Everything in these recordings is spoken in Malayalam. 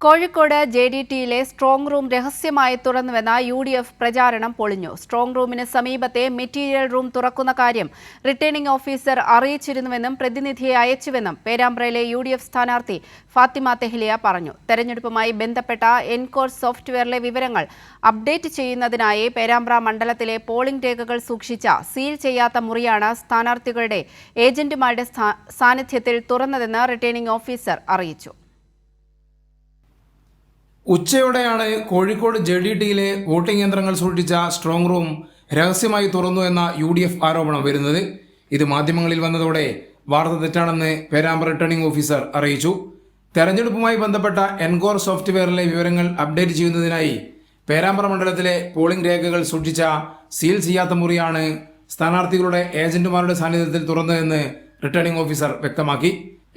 കോഴിക്കോട് JDTയിലെ സ്ട്രോങ് റൂം രഹസ്യമായി തുറന്നുവെന്ന UDF പ്രചാരണം പൊളിഞ്ഞു. സ്ട്രോങ് റൂമിന് സമീപത്തെ മെറ്റീരിയൽ റൂം തുറക്കുന്ന കാര്യം റിട്ടേണിംഗ് ഓഫീസർ അറിയിച്ചിരുന്നുവെന്നും പ്രതിനിധിയെ അയച്ചുവെന്നും പേരാമ്പ്രയിലെ UDF സ്ഥാനാർത്ഥി ഫാത്തിമ തെഹ്ലിയ പറഞ്ഞു. തെരഞ്ഞെടുപ്പുമായി ബന്ധപ്പെട്ട എൻകോർ സോഫ്റ്റ്വെയറിലെ വിവരങ്ങൾ അപ്ഡേറ്റ് ചെയ്യുന്നതിനായി പേരാമ്പ്ര മണ്ഡലത്തിലെ പോളിംഗ് രേഖകൾ സൂക്ഷിച്ച സീൽ ചെയ്യാത്ത മുറിയാണ് സ്ഥാനാർത്ഥികളുടെ ഏജന്റുമാരുടെ സാന്നിധ്യത്തിൽ തുറന്നതെന്ന് റിട്ടേണിംഗ് ഓഫീസർ അറിയിച്ചു. ഉച്ചയോടെയാണ് കോഴിക്കോട് JDTയിലെ വോട്ടിംഗ് യന്ത്രങ്ങൾ സൂക്ഷിച്ച സ്ട്രോങ് റൂം രഹസ്യമായി തുറന്നു എന്ന UDF ആരോപണം വരുന്നത്. ഇത് മാധ്യമങ്ങളിൽ വന്നതോടെ വാർത്ത തെറ്റാണെന്ന് പേരാമ്പ്ര റിട്ടേണിംഗ് ഓഫീസർ അറിയിച്ചു. തെരഞ്ഞെടുപ്പുമായി ബന്ധപ്പെട്ട എൻകോർ സോഫ്റ്റ്വെയറിലെ വിവരങ്ങൾ അപ്ഡേറ്റ് ചെയ്യുന്നതിനായി പേരാമ്പ്ര മണ്ഡലത്തിലെ പോളിംഗ് രേഖകൾ സൂക്ഷിച്ച സീൽ ചെയ്യാത്ത മുറിയാണ് സ്ഥാനാർത്ഥികളുടെ ഏജന്റുമാരുടെ സാന്നിധ്യത്തിൽ തുറന്നതെന്ന് റിട്ടേണിംഗ് ഓഫീസർ വ്യക്തമാക്കി.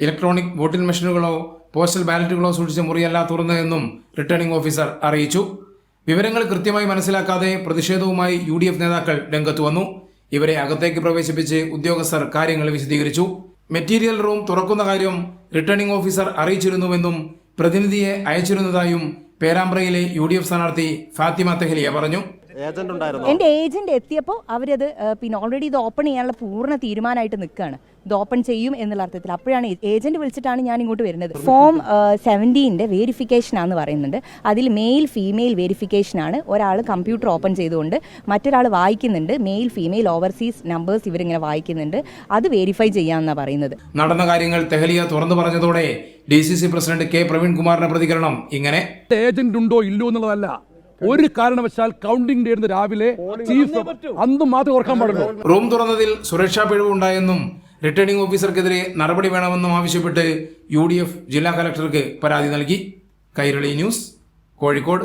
ഇലക്ട്രോണിക് വോട്ടിംഗ് മെഷീനുകളോ പോസ്റ്റൽ ബാലറ്റുകളോ സൂക്ഷിച്ച മുറിയല്ല തുറന്നതെന്നും റിട്ടേണിംഗ് ഓഫീസർ അറിയിച്ചു. വിവരങ്ങൾ കൃത്യമായി മനസ്സിലാക്കാതെ പ്രതിഷേധവുമായി UDF നേതാക്കൾ രംഗത്ത് വന്നു. ഇവരെ അകത്തേക്ക് പ്രവേശിപ്പിച്ച് ഉദ്യോഗസ്ഥർ കാര്യങ്ങൾ വിശദീകരിച്ചു. മെറ്റീരിയൽ റൂം തുറക്കുന്ന കാര്യം റിട്ടേണിംഗ് ഓഫീസർ അറിയിച്ചിരുന്നുവെന്നും പ്രതിനിധിയെ അയച്ചിരുന്നതായും പേരാമ്പ്രയിലെ UDF സ്ഥാനാർത്ഥി ഫാത്തിമ തെഹ്ലിയ പറഞ്ഞു. എൻ്റെ ഏജന്റ് എത്തിയപ്പോൾ അവരത് ഓൾറെഡി ഇത് ഓപ്പൺ ചെയ്യാനുള്ള പൂർണ്ണ തീരുമാനമായിട്ട് നിൽക്കുകയാണ്. ഇത് ഓപ്പൺ ചെയ്യും എന്നുള്ള അർത്ഥത്തിൽ അപ്പോഴാണ് ഏജന്റ് വിളിച്ചിട്ടാണ് ഞാൻ ഇങ്ങോട്ട് വരുന്നത്. ഫോം 17 വെരിഫിക്കേഷൻ ആണെന്ന് പറയുന്നുണ്ട്. അതിൽ മെയിൽ ഫീമെയിൽ വെരിഫിക്കേഷൻ ആണ്. ഒരാൾ കമ്പ്യൂട്ടർ ഓപ്പൺ ചെയ്തുകൊണ്ട് മറ്റൊരാൾ വായിക്കുന്നുണ്ട്. മെയിൽ ഫീമെയിൽ ഓവർസീസ് നമ്പേഴ്സ് ഇവരിങ്ങനെ വായിക്കുന്നുണ്ട്. അത് വെരിഫൈ ചെയ്യാമെന്നാണ് പറയുന്നത്. നടന്ന കാര്യങ്ങൾ തെഹ്ലിയ തുറന്നു പറഞ്ഞതോടെ DCC പ്രസിഡന്റ് K പ്രവീൺകുമാറിന്റെ പ്രതികരണം ഇങ്ങനെ: ഏജന്റ് ഉണ്ടോ ഇല്ലോ എന്നുള്ളതല്ല, ഒരു കാരണവശാൽ കൗണ്ടിംഗ് ഡേ രാവിലെ ചീഫ് അന്നും മാത്രം ഓർക്കാൻ പാടുള്ളൂ. റൂം തുറന്നതിൽ സുരക്ഷാ പിഴവുണ്ടായെന്നും റിട്ടേണിംഗ് ഓഫീസർക്കെതിരെ നടപടി വേണമെന്നും ആവശ്യപ്പെട്ട് UDF ജില്ലാ കലക്ടർക്ക് പരാതി നൽകി. കൈരളി ന്യൂസ്, കോഴിക്കോട്.